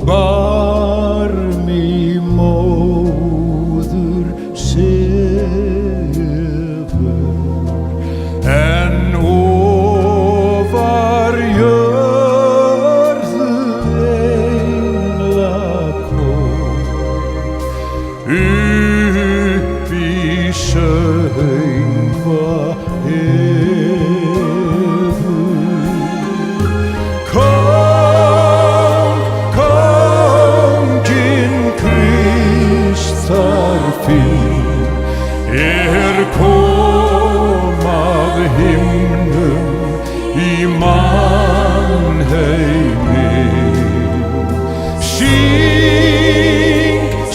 barmi móður sefur, en ofar jörðu englakór upp í söngva kom af himnum í mannheimi.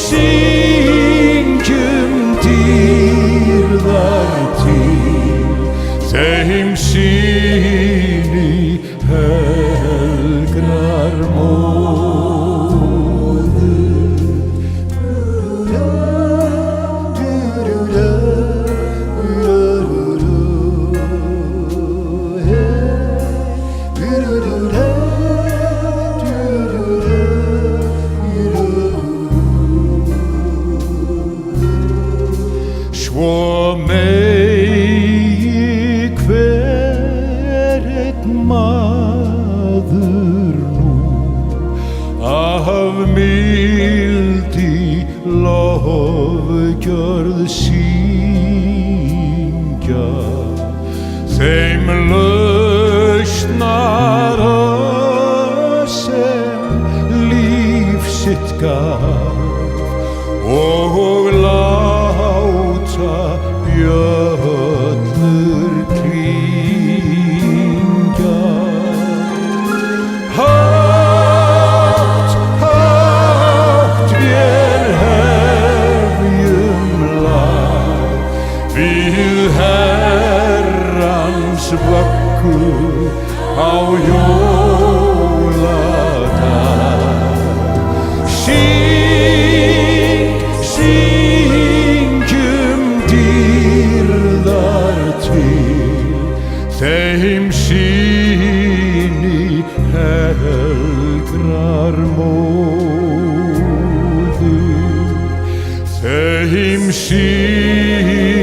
Syngjum dýrðar til þeim syni helgrar móður. Svo megi hver einn maður nú af mildi lofgjörð syngja, þeim lausnara sem líf sitt gaf og bjöllur klingja. Hátt, hátt vér hefjum lag við Herrans vöggu á jóladag. Syngjum dýrðar til þeim syni helgrar móður, þeim syni